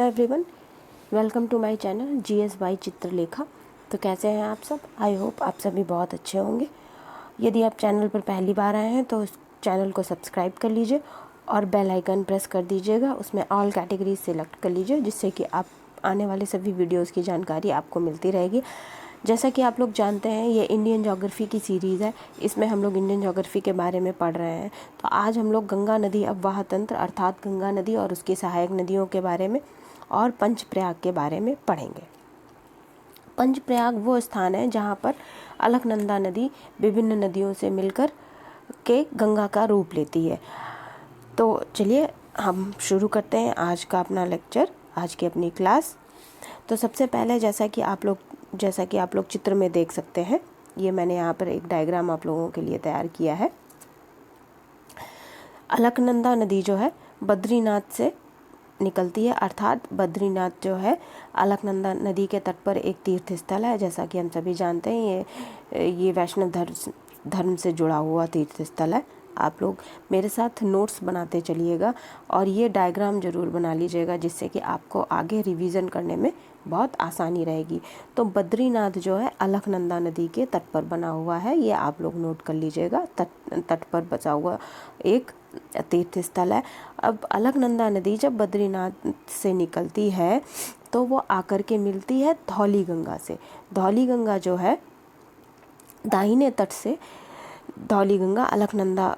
Hello everyone, welcome to my channel GS by Chitralekha. तो कैसे हैं आप सब? आई होप आप सभी बहुत अच्छे होंगे। यदि आप चैनल पर पहली बार आए हैं तो इस चैनल को सब्सक्राइब कर लीजिए और बेल आइकन प्रेस कर दीजिएगा। उसमें ऑल कैटेगरी सेलेक्ट कर लीजिए, जिससे कि आप आने वाले सभी वीडियोज़ की जानकारी आपको मिलती रहेगी। जैसा कि आप लोग जानते हैं, ये इंडियन ज्योग्राफी की सीरीज़ है। इसमें हम लोग इंडियन ज्योग्राफी के बारे में पढ़ रहे हैं। तो आज हम लोग गंगा नदी अफवाह तंत्र अर्थात गंगा नदी और उसकी सहायक नदियों के बारे में और पंचप्रयाग के बारे में पढ़ेंगे। पंचप्रयाग वो स्थान है जहाँ पर अलकनंदा नदी विभिन्न नदियों से मिलकर के गंगा का रूप लेती है। तो चलिए हम शुरू करते हैं आज का अपना लेक्चर, आज की अपनी क्लास। तो सबसे पहले जैसा कि आप लोग चित्र में देख सकते हैं, ये मैंने यहाँ पर एक डायग्राम आप लोगों के लिए तैयार किया है। अलकनंदा नदी जो है बद्रीनाथ से निकलती है, अर्थात बद्रीनाथ जो है अलकनंदा नदी के तट पर एक तीर्थ स्थल है। जैसा कि हम सभी जानते हैं, ये वैष्णव धर्म से जुड़ा हुआ तीर्थ स्थल है। आप लोग मेरे साथ नोट्स बनाते चलिएगा और ये डायग्राम ज़रूर बना लीजिएगा, जिससे कि आपको आगे रिवीजन करने में बहुत आसानी रहेगी। तो बद्रीनाथ जो है अलकनंदा नदी के तट पर बना हुआ है, ये आप लोग नोट कर लीजिएगा। तट पर बचा हुआ एक तीर्थ स्थल है। अब अलकनंदा नदी जब बद्रीनाथ से निकलती है तो वो आकर के मिलती है धौली गंगा से। धौली गंगा जो है दाहिने तट से, धौली गंगा अलकनंदा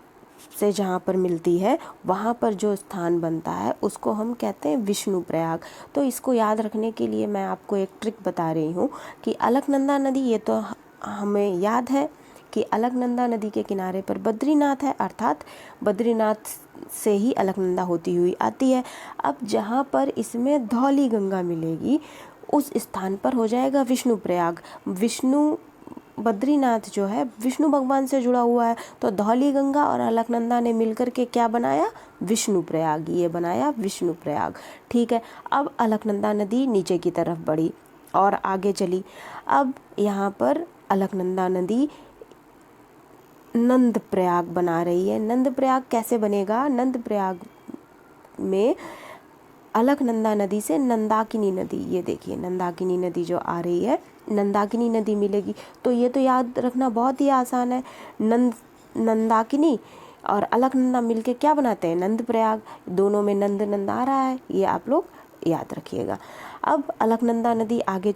से जहाँ पर मिलती है वहाँ पर जो स्थान बनता है उसको हम कहते हैं विष्णु प्रयाग। तो इसको याद रखने के लिए मैं आपको एक ट्रिक बता रही हूँ कि अलकनंदा नदी, ये तो हमें याद है कि अलकनंदा नदी के किनारे पर बद्रीनाथ है, अर्थात बद्रीनाथ से ही अलकनंदा होती हुई आती है। अब जहाँ पर इसमें धौली गंगा मिलेगी उस स्थान पर हो जाएगा विष्णु प्रयाग। बद्रीनाथ जो है विष्णु भगवान से जुड़ा हुआ है, तो धौली गंगा और अलकनंदा ने मिलकर के क्या बनाया? विष्णु प्रयाग। ये बनाया विष्णु प्रयाग। ठीक है। अब अलकनंदा नदी नीचे की तरफ बढ़ी और आगे चली। अब यहाँ पर अलकनंदा नदी नंद प्रयाग बना रही है। नंद प्रयाग कैसे बनेगा? नंद प्रयाग में अलकनंदा नदी से नंदाकिनी नदी, ये देखिए नंदाकिनी नदी जो आ रही है, नंदाकिनी नदी मिलेगी। तो ये तो याद रखना बहुत ही आसान है। नंदाकिनी और अलकनंदा मिलके क्या बनाते हैं? नंद प्रयाग। दोनों में नंद नंद आ रहा है, ये आप लोग याद रखिएगा। अब अलकनंदा नदी आगे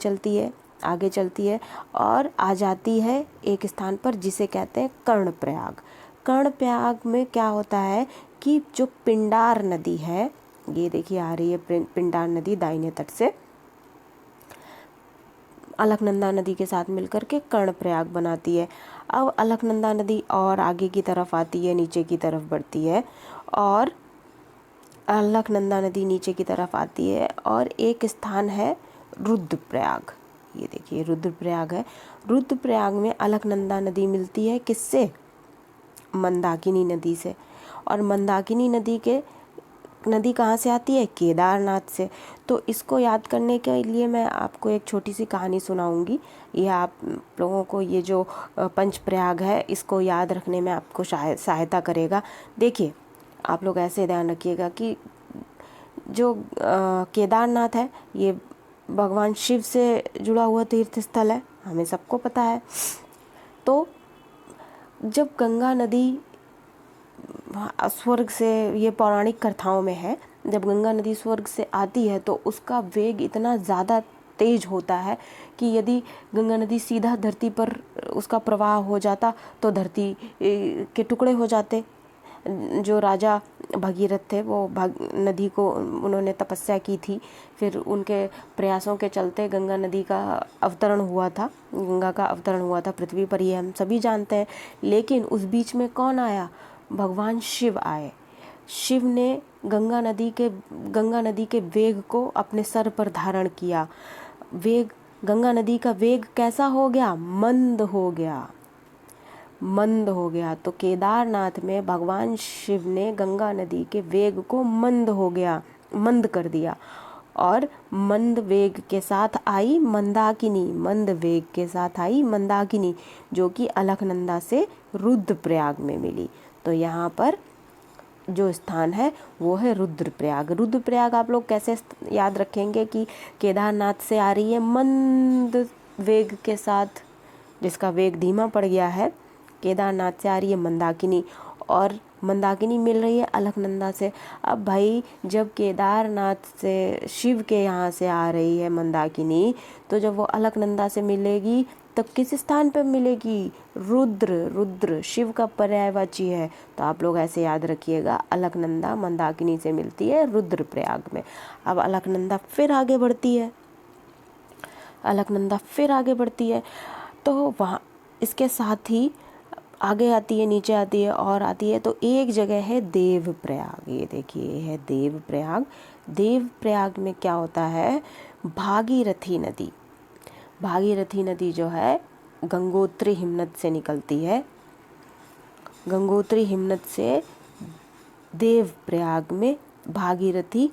चलती है और आ जाती है एक स्थान पर जिसे कहते हैं कर्णप्रयाग। कर्णप्रयाग में क्या होता है कि जो पिंडार नदी है, ये देखिए आ रही है पिंडार नदी दाहिने तट से, अलकनंदा नदी के साथ मिलकर के कर्णप्रयाग बनाती है। अब अलकनंदा नदी और आगे की तरफ आती है, नीचे की तरफ बढ़ती है और अलकनंदा नदी नीचे की तरफ आती है और एक स्थान है रुद्रप्रयाग। ये देखिए रुद्रप्रयाग है। रुद्रप्रयाग में अलकनंदा नदी मिलती है किससे? मंदाकिनी नदी से। और मंदाकिनी नदी कहाँ से आती है? केदारनाथ से। तो इसको याद करने के लिए मैं आपको एक छोटी सी कहानी सुनाऊंगी। यह आप लोगों को, ये जो पंचप्रयाग है, इसको याद रखने में आपको सहायता करेगा। देखिए आप लोग ऐसे ध्यान रखिएगा कि जो केदारनाथ है ये भगवान शिव से जुड़ा हुआ तीर्थ स्थल है, हमें सबको पता है। तो जब गंगा नदी स्वर्ग से, ये पौराणिक कथाओं में है, जब गंगा नदी स्वर्ग से आती है तो उसका वेग इतना ज़्यादा तेज होता है कि यदि गंगा नदी सीधा धरती पर उसका प्रवाह हो जाता तो धरती के टुकड़े हो जाते। जो राजा भगीरथ थे वो नदी को उन्होंने तपस्या की थी, फिर उनके प्रयासों के चलते गंगा नदी का अवतरण हुआ था, गंगा का अवतरण हुआ था पृथ्वी पर, ये हम सभी जानते हैं। लेकिन उस बीच में कौन आया? भगवान शिव आए। शिव ने गंगा नदी के वेग को अपने सर पर धारण किया। गंगा नदी का वेग कैसा हो गया? मंद हो गया। तो केदारनाथ में भगवान शिव ने गंगा नदी के वेग को मंद कर दिया और मंद वेग के साथ आई मंदाकिनी, जो कि अलकनंदा से रुद्रप्रयाग में मिली। तो यहाँ पर जो स्थान है वो है रुद्रप्रयाग। रुद्रप्रयाग आप लोग कैसे याद रखेंगे कि केदारनाथ से आ रही है मंद वेग के साथ, जिसका वेग धीमा पड़ गया है। केदारनाथ से आ रही है मंदाकिनी, और मंदाकिनी मिल रही है अलकनंदा से। अब भाई जब केदारनाथ से शिव के यहाँ से आ रही है मंदाकिनी, तो जब वो अलकनंदा से मिलेगी तब किस स्थान पर मिलेगी? रुद्र। रुद्र शिव का पर्यायवाची है, तो आप लोग ऐसे याद रखिएगा, अलकनंदा मंदाकिनी से मिलती है रुद्रप्रयाग में। अब अलकनंदा फिर आगे बढ़ती है, अलकनंदा फिर आगे बढ़ती है, तो वहाँ इसके साथ ही आगे आती है, नीचे आती है और आती है, तो एक जगह है देवप्रयाग। ये देखिए, ये है देवप्रयाग। देवप्रयाग में क्या होता है? भागीरथी नदी, भागीरथी नदी जो है गंगोत्री हिमनद से निकलती है। गंगोत्री हिमनद से देवप्रयाग में भागीरथी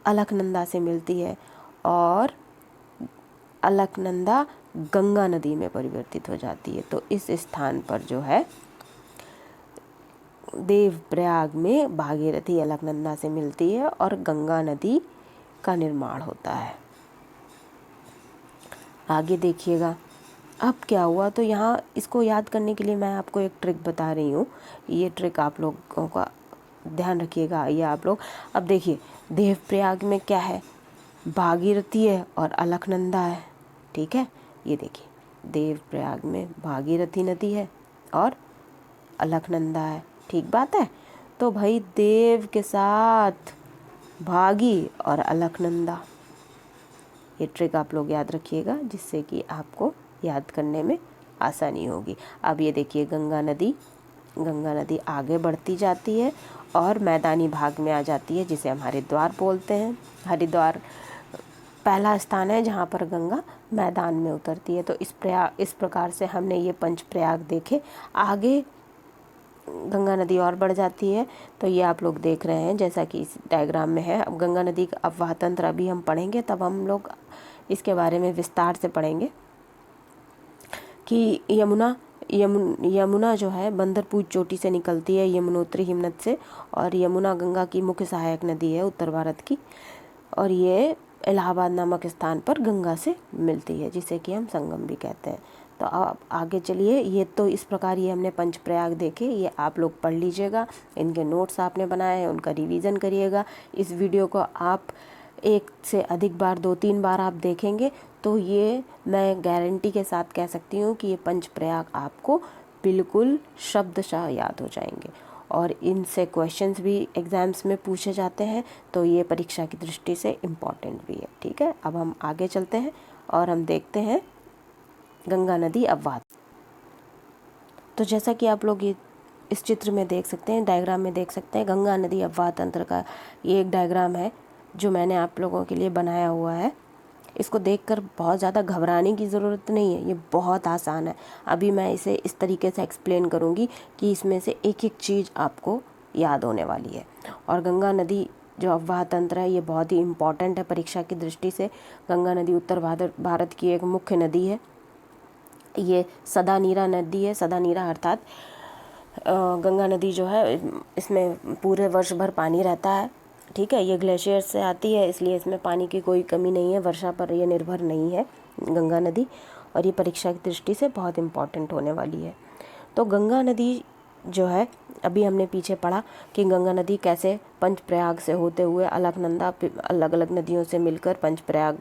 अलकनंदा से मिलती है, और अलकनंदा गंगा नदी में परिवर्तित हो जाती है। तो इस स्थान पर जो है देवप्रयाग में भागीरथी अलकनंदा से मिलती है और गंगा नदी का निर्माण होता है। आगे देखिएगा अब क्या हुआ। तो यहाँ इसको याद करने के लिए मैं आपको एक ट्रिक बता रही हूँ, ये ट्रिक आप लोगों का ध्यान रखिएगा। ये आप लोग अब देखिए, देवप्रयाग में क्या है? भागीरथी है और अलकनंदा है, ठीक है। ये देखिए, देवप्रयाग में भागीरथी नदी है और अलकनंदा है, ठीक बात है। तो भाई देव के साथ भागी और अलकनंदा, ये ट्रिक आप लोग याद रखिएगा, जिससे कि आपको याद करने में आसानी होगी। अब ये देखिए, गंगा नदी आगे बढ़ती जाती है और मैदानी भाग में आ जाती है, जिसे हम हरिद्वार बोलते हैं। हरिद्वार पहला स्थान है जहाँ पर गंगा मैदान में उतरती है। तो इस प्रकार से हमने ये पंच प्रयाग देखे। आगे गंगा नदी और बढ़ जाती है, तो ये आप लोग देख रहे हैं जैसा कि इस डायग्राम में है। अब गंगा नदी का अफवाह तंत्र अभी हम पढ़ेंगे, तब हम लोग इसके बारे में विस्तार से पढ़ेंगे कि यमुना जो है बंदरपूज चोटी से निकलती है, यमुनोत्री हिमनद से, और यमुना गंगा की मुख्य सहायक नदी है उत्तर भारत की, और ये इलाहाबाद नामक स्थान पर गंगा से मिलती है, जिसे कि हम संगम भी कहते हैं। तो अब आगे चलिए। ये तो इस प्रकार ये हमने पंचप्रयाग देखे, ये आप लोग पढ़ लीजिएगा। इनके नोट्स आपने बनाए हैं, उनका रिवीजन करिएगा। इस वीडियो को आप एक से अधिक बार, 2-3 बार आप देखेंगे तो ये मैं गारंटी के साथ कह सकती हूँ कि ये पंचप्रयाग आपको बिल्कुल शब्दशः याद हो जाएंगे, और इनसे क्वेश्चंस भी एग्ज़ाम्स में पूछे जाते हैं, तो ये परीक्षा की दृष्टि से इम्पॉर्टेंट भी है, ठीक है। अब हम आगे चलते हैं और हम देखते हैं गंगा नदी अववाद। तो जैसा कि आप लोग ये इस चित्र में देख सकते हैं, डायग्राम में देख सकते हैं, गंगा नदी अववाद तंत्र का ये एक डायग्राम है जो मैंने आप लोगों के लिए बनाया हुआ है। इसको देखकर बहुत ज़्यादा घबराने की ज़रूरत नहीं है, ये बहुत आसान है। अभी मैं इसे इस तरीके से एक्सप्लेन करूँगी कि इसमें से एक एक चीज़ आपको याद होने वाली है। और गंगा नदी जो अववाह तंत्र है, ये बहुत ही इम्पॉर्टेंट है परीक्षा की दृष्टि से। गंगा नदी उत्तर भारत की एक मुख्य नदी है। ये सदा नीरा नदी है। सदा नीरा अर्थात गंगा नदी जो है, इसमें पूरे वर्ष भर पानी रहता है, ठीक है। ये ग्लेशियर से आती है, इसलिए इसमें पानी की कोई कमी नहीं है, वर्षा पर ये निर्भर नहीं है गंगा नदी, और ये परीक्षा की दृष्टि से बहुत इम्पॉर्टेंट होने वाली है। तो गंगा नदी जो है, अभी हमने पीछे पढ़ा कि गंगा नदी कैसे पंचप्रयाग से होते हुए अलकनंदा, अलग अलग नदियों से मिलकर पंचप्रयाग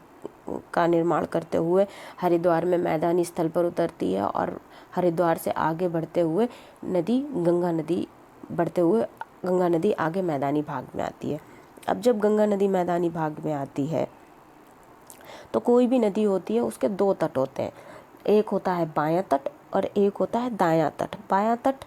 का निर्माण करते हुए हरिद्वार में मैदानी स्थल पर उतरती है, और हरिद्वार से आगे बढ़ते हुए गंगा नदी आगे मैदानी भाग में आती है। अब जब गंगा नदी मैदानी भाग में आती है, तो कोई भी नदी होती है उसके 2 तट होते हैं। एक होता है बायां तट और एक होता है दायां तट। बायां तट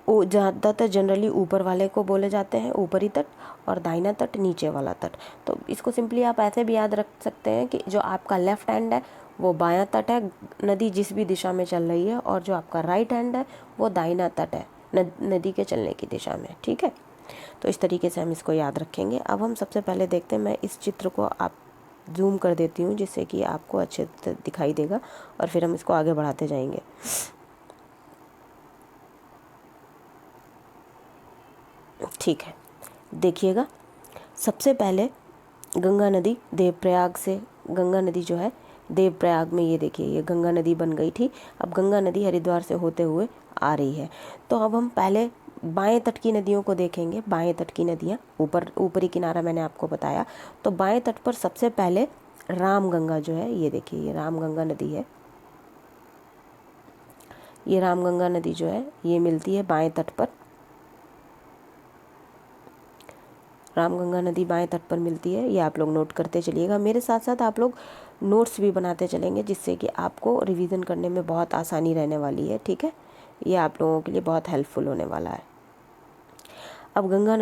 ज़्यादातर जनरली ऊपर वाले को बोले जाते हैं, ऊपरी तट, और दाहिना तट नीचे वाला तट। तो इसको सिंपली आप ऐसे भी याद रख सकते हैं कि जो आपका लेफ्ट हैंड है वो बायां तट है, नदी जिस भी दिशा में चल रही है, और जो आपका राइट हैंड है वो दाहिना तट है, नदी के चलने की दिशा में, ठीक है। तो इस तरीके से हम इसको याद रखेंगे। अब हम सबसे पहले देखते हैं, मैं इस चित्र को आप जूम कर देती हूँ जिससे कि आपको अच्छे से दिखाई देगा, और फिर हम इसको आगे बढ़ाते जाएंगे। ठीक है, देखिएगा, सबसे पहले गंगा नदी देवप्रयाग से, गंगा नदी जो है देवप्रयाग में, ये देखिए ये गंगा नदी बन गई थी। अब गंगा नदी हरिद्वार से होते हुए आ रही है। तो अब हम पहले बाएं तट की नदियों को देखेंगे। बाएं तट की नदियाँ, ऊपरी किनारा मैंने आपको बताया। तो बाएं तट पर सबसे पहले रामगंगा जो है, ये देखिए ये रामगंगा नदी है। ये रामगंगा नदी जो है ये मिलती है बाएं तट पर। रामगंगा नदी बाएं तट पर मिलती है। ये आप लोग नोट करते चलिएगा, मेरे साथ साथ आप लोग नोट्स भी बनाते चलेंगे, जिससे कि आपको रिवीजन करने में बहुत आसानी रहने वाली है। ठीक है, ये आप लोगों के लिए बहुत हेल्पफुल होने वाला है। अब गंगा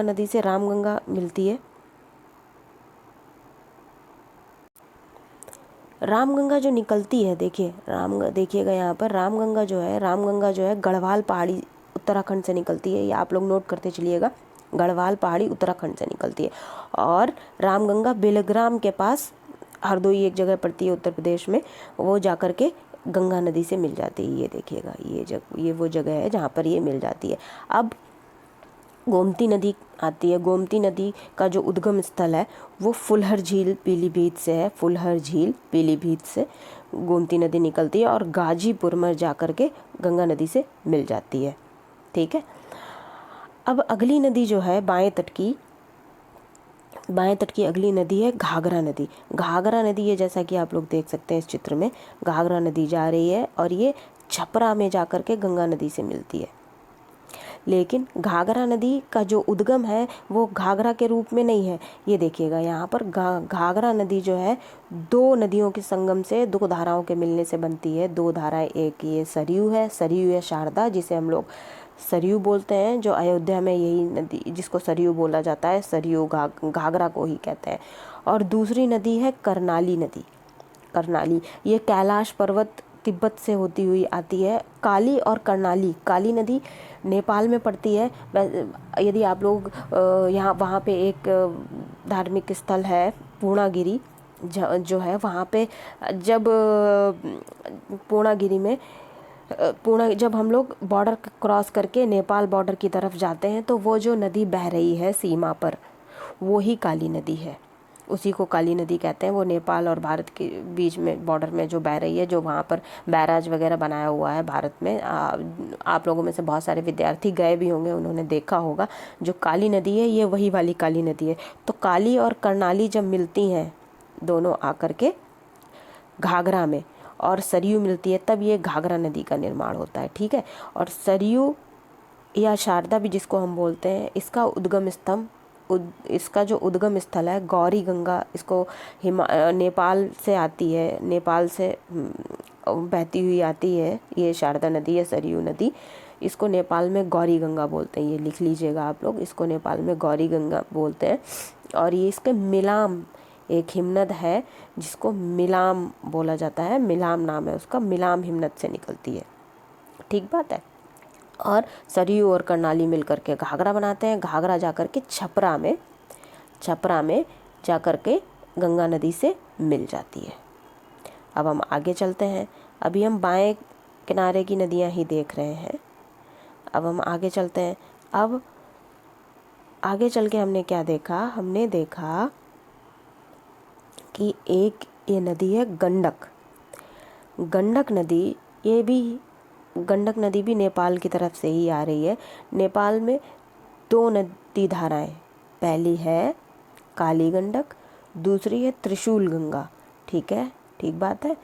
नदी से रामगंगा मिलती है। रामगंगा जो निकलती है, देखिए देखिएगा यहाँ पर रामगंगा जो है गढ़वाल पहाड़ी उत्तराखंड से निकलती है। ये आप लोग नोट करते चलिएगा, गढ़वाल पहाड़ी उत्तराखंड से निकलती है। और रामगंगा बेलग्राम के पास हरदोई एक जगह पड़ती है उत्तर प्रदेश में, वो जाकर के गंगा नदी से मिल जाती है। ये देखिएगा ये वो जगह है जहाँ पर ये मिल जाती है। अब गोमती नदी आती है। गोमती नदी का जो उद्गम स्थल है वो फुलहर झील पीलीभीत से है। फुलहर झील पीलीभीत से गोमती नदी निकलती है और गाजीपुर में जाकर के गंगा नदी से मिल जाती है। ठीक है, अब अगली नदी जो है बाएं तट की अगली नदी है घाघरा नदी। घाघरा नदी ये जैसा कि आप लोग देख सकते हैं इस चित्र में, घाघरा नदी जा रही है और ये छपरा में जाकर के गंगा नदी से मिलती है। लेकिन घाघरा नदी का जो उद्गम है वो घाघरा के रूप में नहीं है। ये देखिएगा यहाँ पर घाघरा नदी जो है दो नदियों के संगम से, दो धाराओं के मिलने से बनती है। दो धाराएं, एक ये सरयू है, सरयू या शारदा, जिसे हम लोग सरयू बोलते हैं, जो अयोध्या में यही नदी जिसको सरयू बोला जाता है, सरयू घाघरा को ही कहते हैं। और दूसरी नदी है करनाली नदी। करनाली ये कैलाश पर्वत तिब्बत से होती हुई आती है। काली और करनाली, काली नदी नेपाल में पड़ती है। यदि आप लोग यहाँ वहाँ पे एक धार्मिक स्थल है पूर्णागिरी जो है, वहाँ पे जब पूर्णागिरी में जब हम लोग बॉर्डर क्रॉस करके नेपाल बॉर्डर की तरफ जाते हैं तो वो जो नदी बह रही है सीमा पर, वो ही काली नदी है। उसी को काली नदी कहते हैं। वो नेपाल और भारत के बीच में बॉर्डर में जो बह रही है, जो वहाँ पर बैराज वगैरह बनाया हुआ है भारत में। आप लोगों में से बहुत सारे विद्यार्थी गए भी होंगे, उन्होंने देखा होगा। जो काली नदी है ये वही वाली काली नदी है। तो काली और करनाली जब मिलती हैं दोनों आकर के घाघरा में, और सरयू मिलती है, तब ये घाघरा नदी का निर्माण होता है। ठीक है, और सरयू या शारदा भी जिसको हम बोलते हैं, इसका जो उद्गम स्थल है गौरी गंगा, इसको नेपाल से आती है, नेपाल से बहती हुई आती है ये शारदा नदी या सरयू नदी। इसको नेपाल में गौरी गंगा बोलते हैं। ये लिख लीजिएगा आप लोग, इसको नेपाल में गौरी गंगा बोलते हैं। और ये इसके मिलाम एक हिमनद है जिसको मिलाम बोला जाता है, मिलाम नाम है उसका, मिलाम हिमनद से निकलती है। ठीक बात है। और सरयू और करनाली मिलकर के घाघरा बनाते हैं। घाघरा जाकर के छपरा में जाकर के गंगा नदी से मिल जाती है। अब हम आगे चलते हैं। अभी हम बाएं किनारे की नदियां ही देख रहे हैं। अब हम आगे चलते हैं। अब आगे चल के हमने क्या देखा? हमने देखा कि एक ये नदी है गंडक नदी। गंडक नदी भी नेपाल की तरफ से ही आ रही है। नेपाल में दो नदी धाराएं, पहली है काली गंडक, दूसरी है त्रिशूल गंगा। ठीक है, ठीक बात है।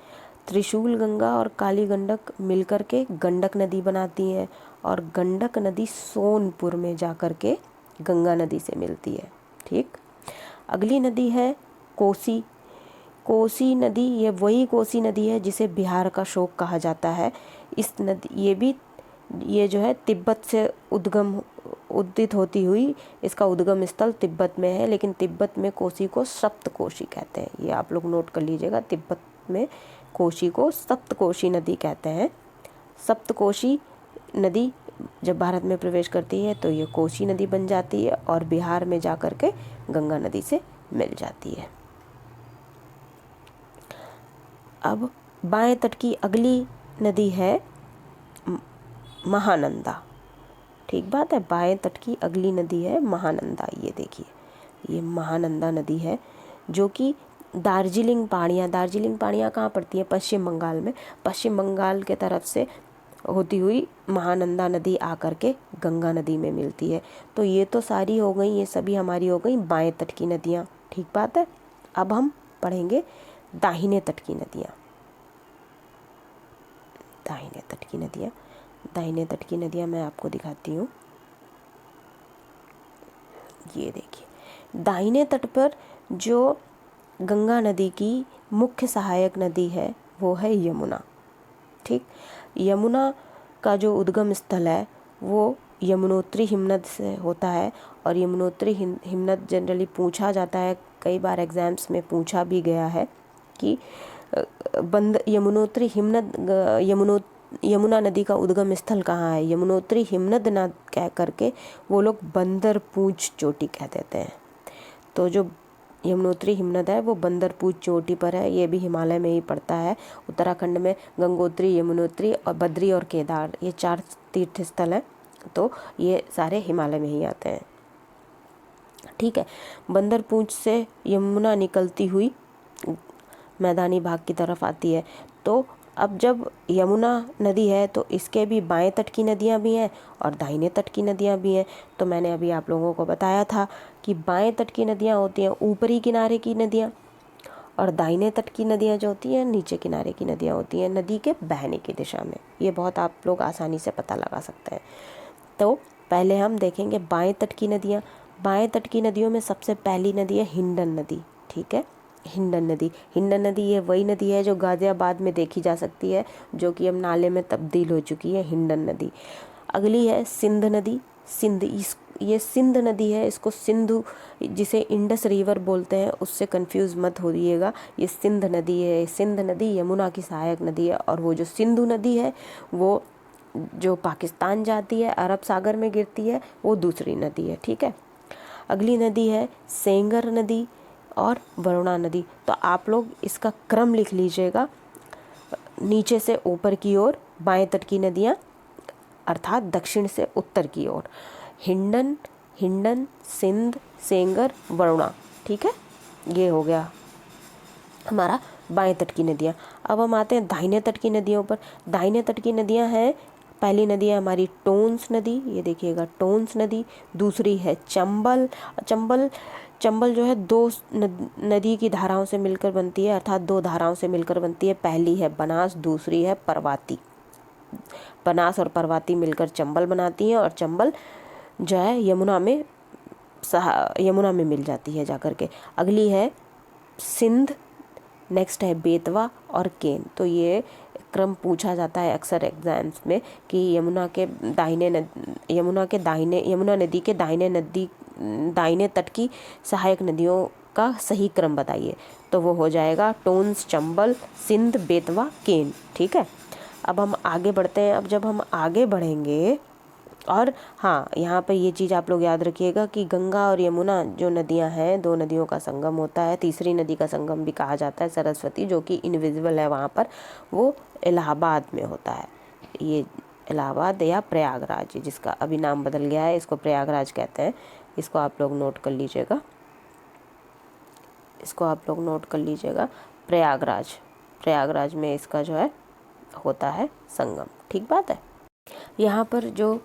त्रिशूल गंगा और काली गंडक मिलकर के गंडक नदी बनाती हैं और गंडक नदी सोनपुर में जाकर के गंगा नदी से मिलती है। ठीक, अगली नदी है कोसी नदी। ये वही कोसी नदी है जिसे बिहार का शोक कहा जाता है। इस नदी ये जो है तिब्बत से उद्दित होती हुई, इसका उद्गम स्थल तिब्बत में है, लेकिन तिब्बत में कोसी को सप्तकोशी कहते हैं। ये आप लोग नोट कर लीजिएगा, तिब्बत में कोसी को सप्तकोशी नदी कहते हैं। सप्तकोशी नदी जब भारत में प्रवेश करती है तो ये कोसी नदी बन जाती है और बिहार में जाकर के गंगा नदी से मिल जाती है। अब बाएं तट की अगली नदी है महानंदा। ठीक बात है। बाएं तट की अगली नदी है महानंदा। ये देखिए, ये महानंदा नदी है जो कि दार्जिलिंग पहाड़ियाँ कहाँ पड़ती है? पश्चिम बंगाल में। पश्चिम बंगाल के तरफ से होती हुई महानंदा नदी आकर के गंगा नदी में मिलती है। तो ये तो सारी हो गई, ये सभी हमारी हो गई बाएं तट की नदियाँ, ठीक बात है। अब हम पढ़ेंगे दाहिने तट की नदियाँ। दाहिने तट की नदियाँ मैं आपको दिखाती हूँ। ये देखिए, दाहिने तट पर जो गंगा नदी की मुख्य सहायक नदी है वो है यमुना, ठीक। यमुना का जो उद्गम स्थल है वो यमुनोत्री हिमनद से होता है। और यमुनोत्री हिमनद जनरली पूछा जाता है, कई बार एग्जाम्स में पूछा भी गया है कि यमुनोत्री हिमनद यमुना नदी का उद्गम स्थल कहाँ है? यमुनोत्री हिमनद ना कह करके वो लोग बंदरपूंछ चोटी कह देते हैं। तो जो यमुनोत्री हिमनद है वो बंदरपूंछ चोटी पर है। ये भी हिमालय में ही पड़ता है। उत्तराखंड में गंगोत्री, यमुनोत्री और बद्री और केदार, ये 4 तीर्थ स्थल हैं। तो ये सारे हिमालय में ही आते हैं, ठीक है। बंदरपूंछ से यमुना निकलती हुई मैदानी भाग की तरफ आती है। तो अब जब यमुना नदी है तो इसके भी बाएं तट की नदियाँ भी हैं और दाहिने तट की नदियाँ भी हैं। तो मैंने अभी आप लोगों को बताया था कि बाएं तट की नदियाँ होती हैं ऊपरी किनारे की नदियाँ, और दाहिने तट की नदियाँ जो होती हैं नीचे किनारे की नदियाँ होती हैं, नदी के बहने की दिशा में। ये बहुत आप लोग आसानी से पता लगा सकते हैं। तो पहले हम देखेंगे बाएं तट की नदियाँ। बाएं तट की नदियों में सबसे पहली नदी है हिंडन नदी, ठीक है। हिंडन नदी ये वही नदी है जो गाजियाबाद में देखी जा सकती है, जो कि अब नाले में तब्दील हो चुकी है, हिंडन नदी। अगली है सिंध नदी। ये सिंध नदी है, इसको सिंधु, जिसे इंडस रिवर बोलते हैं, उससे कंफ्यूज मत होइएगा। ये सिंध नदी है। सिंध नदी यमुना की सहायक नदी है। और वो जो सिंधु नदी है वो जो पाकिस्तान जाती है, अरब सागर में गिरती है, वो दूसरी नदी है, ठीक है। अगली नदी है सेंगर नदी और वरुणा नदी। तो आप लोग इसका क्रम लिख लीजिएगा, नीचे से ऊपर की ओर बाएं तट की नदियाँ, अर्थात दक्षिण से उत्तर की ओर। हिंडन, सिंध, सेंगर, वरुणा, ठीक है। ये हो गया हमारा बाएं तट की नदियाँ। अब हम आते हैं दाहिने तट की नदियों पर। दाहिने तट की नदियाँ हैं, पहली नदी है हमारी टोंस नदी, ये देखिएगा टोंस नदी। दूसरी है चंबल। चंबल जो है 2 नदी की धाराओं से मिलकर बनती है, अर्थात 2 धाराओं से मिलकर बनती है। पहली है बनास, दूसरी है परवाती। बनास और परवाती मिलकर चंबल बनाती हैं और चंबल जो है यमुना में मिल जाती है जाकर के। अगली है सिंध, नेक्स्ट है बेतवा और केन। तो ये क्रम पूछा जाता है अक्सर एग्जाम्स में कि यमुना नदी के दाहिने तट की सहायक नदियों का सही क्रम बताइए। तो वो हो जाएगा टोंस, चंबल, सिंध, बेतवा, केन, ठीक है। अब हम आगे बढ़ते हैं। अब जब हम आगे बढ़ेंगे, और हाँ, यहाँ पे ये चीज़ आप लोग याद रखिएगा कि गंगा और यमुना जो नदियाँ हैं, 2 नदियों का संगम होता है। तीसरी नदी का संगम भी कहा जाता है सरस्वती, जो कि इनविजिबल है वहाँ पर, वो इलाहाबाद में होता है। ये इलाहाबाद या प्रयागराज, जिसका अभी नाम बदल गया है, इसको प्रयागराज कहते हैं। इसको आप लोग नोट कर लीजिएगा। प्रयागराज में इसका जो है होता है संगम, ठीक बात है। यहाँ पर जो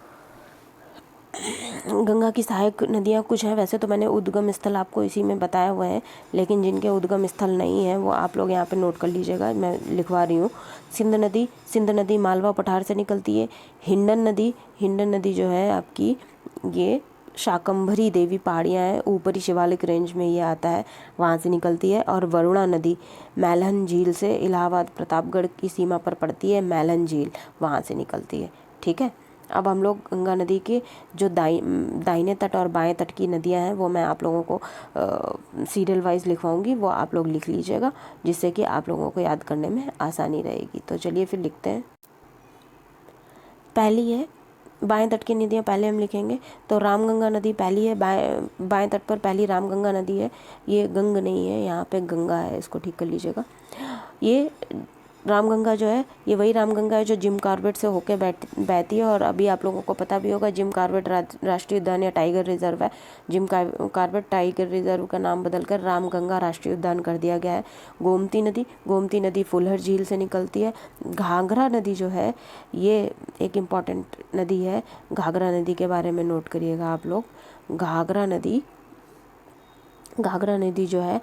गंगा की सहायक नदियाँ कुछ हैं, वैसे तो मैंने उद्गम स्थल आपको इसी में बताया हुआ है, लेकिन जिनके उद्गम स्थल नहीं है वो आप लोग यहाँ पे नोट कर लीजिएगा, मैं लिखवा रही हूँ। सिंध नदी मालवा पठार से निकलती है। हिंडन नदी जो है आपकी, ये शाकंभरी देवी पहाड़ियाँ हैं, ऊपरी शिवालिक रेंज में ये आता है, वहाँ से निकलती है। और वरुणा नदी मैलन झील से, इलाहाबाद प्रतापगढ़ की सीमा पर पड़ती है मैलन झील, वहाँ से निकलती है, ठीक है। अब हम लोग गंगा नदी के जो दाहिने तट और बाएं तट की नदियां हैं वो मैं आप लोगों को सीरियल वाइज लिखवाऊंगी, वो आप लोग लिख लीजिएगा, जिससे कि आप लोगों को याद करने में आसानी रहेगी। तो चलिए फिर लिखते हैं। पहली है बाएं तट की नदियाँ, पहले हम लिखेंगे तो रामगंगा नदी पहली है। बाएं तट पर पहली रामगंगा नदी है। ये गंग नहीं है, यहाँ पे गंगा है, इसको ठीक कर लीजिएगा। ये रामगंगा जो है ये वही रामगंगा है जो जिम कॉर्बेट से होके बहती है। और अभी आप लोगों को पता भी होगा जिम कॉर्बेट राष्ट्रीय उद्यान या टाइगर रिजर्व है। जिम कॉर्बेट टाइगर रिजर्व का नाम बदलकर रामगंगा राष्ट्रीय उद्यान कर दिया गया है। गोमती नदी फुलहर झील से निकलती है। घाघरा नदी जो है ये एक इम्पॉर्टेंट नदी है। घाघरा नदी के बारे में नोट करिएगा आप लोग। घाघरा नदी जो है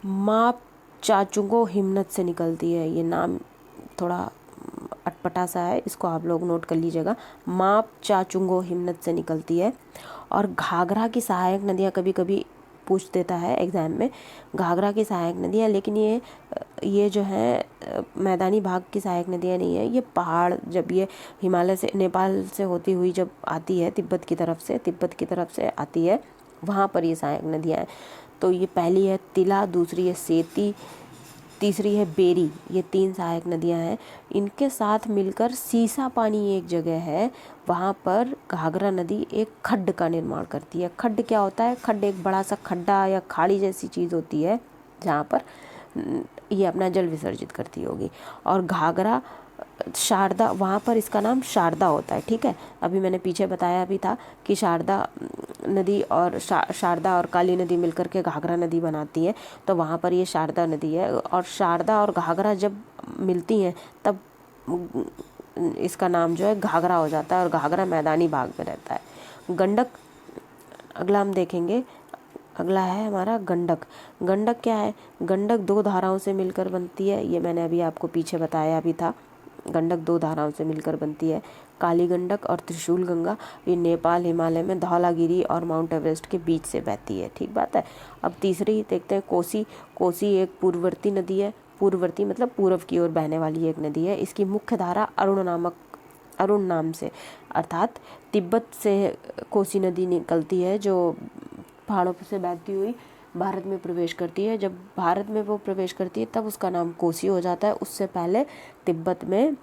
माप चाचुंगो हिमनद से निकलती है। ये नाम थोड़ा अटपटा सा है, इसको आप लोग नोट कर लीजिएगा। माप चाचुंगो हिमनद से निकलती है। और घाघरा की सहायक नदियाँ कभी कभी पूछ देता है एग्जाम में, घाघरा की सहायक नदियाँ, लेकिन ये जो है मैदानी भाग की सहायक नदियाँ नहीं है। ये पहाड़ जब ये हिमालय से नेपाल से होती हुई जब आती है तिब्बत की तरफ से आती है, वहाँ पर ये सहायक नदियाँ हैं। तो ये पहली है तिला, दूसरी है सेती, तीसरी है बेरी। ये 3 सहायक नदियां हैं। इनके साथ मिलकर सीसा पानी एक जगह है, वहाँ पर घाघरा नदी एक खड्ड का निर्माण करती है। खड्ड क्या होता है? खड्ड एक बड़ा सा खड्डा या खाड़ी जैसी चीज़ होती है जहाँ पर ये अपना जल विसर्जित करती होगी। और घाघरा शारदा, वहाँ पर इसका नाम शारदा होता है। ठीक है, अभी मैंने पीछे बताया भी था कि शारदा नदी और शारदा और काली नदी मिलकर के घाघरा नदी बनाती है। तो वहाँ पर ये शारदा नदी है। और शारदा और घाघरा जब मिलती हैं तब इसका नाम जो है घाघरा हो जाता है। और घाघरा मैदानी भाग में रहता है। गंडक अगला हम देखेंगे। अगला है हमारा गंडक। गंडक क्या है? गंडक 2 धाराओं से मिलकर बनती है। ये मैंने अभी आपको पीछे बताया भी था। गंडक 2 धाराओं से मिलकर बनती है, काली गंडक और त्रिशूल गंगा। ये नेपाल हिमालय में धौलागिरी और माउंट एवरेस्ट के बीच से बहती है। ठीक बात है। अब तीसरी देखते हैं कोसी। कोसी एक पूर्ववर्ती नदी है। पूर्ववर्ती मतलब पूर्व की ओर बहने वाली एक नदी है। इसकी मुख्य धारा अरुण नाम से, अर्थात तिब्बत से कोसी नदी निकलती है, जो पहाड़ों से बहती हुई भारत में प्रवेश करती है। जब भारत में वो प्रवेश करती है तब उसका नाम कोसी हो जाता है। उससे पहले तिब्बत में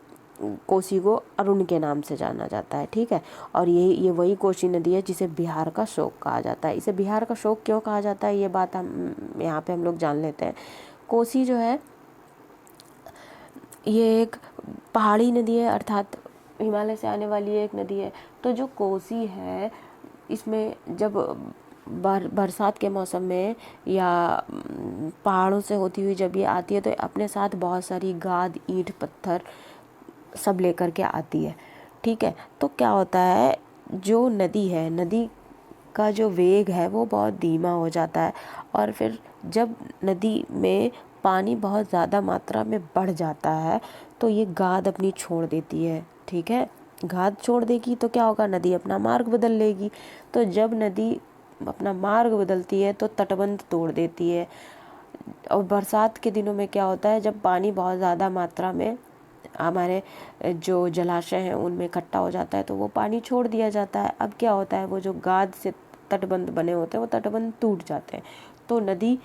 कोसी को अरुण के नाम से जाना जाता है। ठीक है, और ये वही कोसी नदी है जिसे बिहार का शोक कहा जाता है। इसे बिहार का शोक क्यों कहा जाता है, ये बात हम यहाँ पे हम लोग जान लेते हैं। कोसी जो है ये एक पहाड़ी नदी है, अर्थात हिमालय से आने वाली एक नदी है। तो जो कोसी है इसमें जब बरसात के मौसम में या पहाड़ों से होती हुई जब ये आती है तो अपने साथ बहुत सारी गाद, ईंट, पत्थर सब लेकर के आती है। ठीक है, तो क्या होता है, जो नदी है, नदी का जो वेग है वो बहुत धीमा हो जाता है। और फिर जब नदी में पानी बहुत ज़्यादा मात्रा में बढ़ जाता है तो ये गाद अपनी छोड़ देती है। ठीक है, गाद छोड़ देगी तो क्या होगा, नदी अपना मार्ग बदल लेगी। तो जब नदी अपना मार्ग बदलती है तो तटबंध तोड़ देती है। और बरसात के दिनों में क्या होता है, जब पानी बहुत ज़्यादा मात्रा में हमारे जो जलाशय हैं उनमें इकट्ठा हो जाता है तो वो पानी छोड़ दिया जाता है। अब क्या होता है, वो जो गाद से तटबंध बने होते हैं वो तटबंध टूट जाते हैं। तो नदी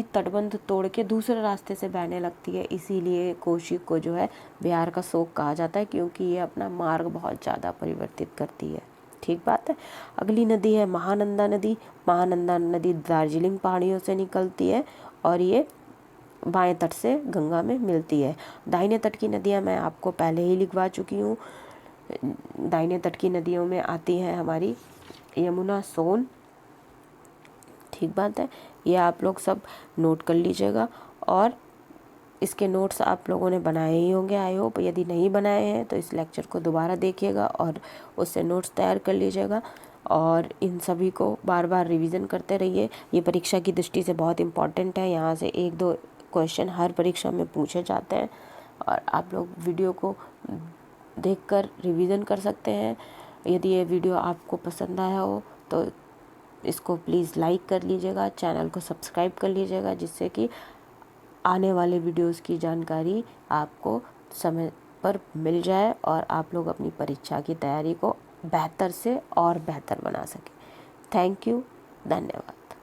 तटबंध तोड़ के दूसरे रास्ते से बहने लगती है। इसीलिए कोसी को जो है बिहार का शोक कहा जाता है, क्योंकि ये अपना मार्ग बहुत ज़्यादा परिवर्तित करती है। ठीक बात है। अगली नदी है महानंदा नदी। महानंदा नदी दार्जिलिंग पहाड़ियों से निकलती है और ये बाएं तट से गंगा में मिलती है। दाहिने तट की नदियाँ मैं आपको पहले ही लिखवा चुकी हूँ। दाहिने तट की नदियों में आती हैं हमारी यमुना, सोन। ठीक बात है, ये आप लोग सब नोट कर लीजिएगा। और इसके नोट्स आप लोगों ने बनाए ही होंगे आई होप। यदि नहीं बनाए हैं तो इस लेक्चर को दोबारा देखिएगा और उससे नोट्स तैयार कर लीजिएगा। और इन सभी को बार बार रिवीजन करते रहिए। ये परीक्षा की दृष्टि से बहुत इम्पॉर्टेंट है। यहाँ से 1-2 क्वेश्चन हर परीक्षा में पूछे जाते हैं और आप लोग वीडियो को देखकर रिवीजन कर सकते हैं। यदि ये वीडियो आपको पसंद आया हो तो इसको प्लीज़ लाइक कर लीजिएगा, चैनल को सब्सक्राइब कर लीजिएगा, जिससे कि आने वाले वीडियोस की जानकारी आपको समय पर मिल जाए और आप लोग अपनी परीक्षा की तैयारी को बेहतर से और बेहतर बना सकें। थैंक यू, धन्यवाद।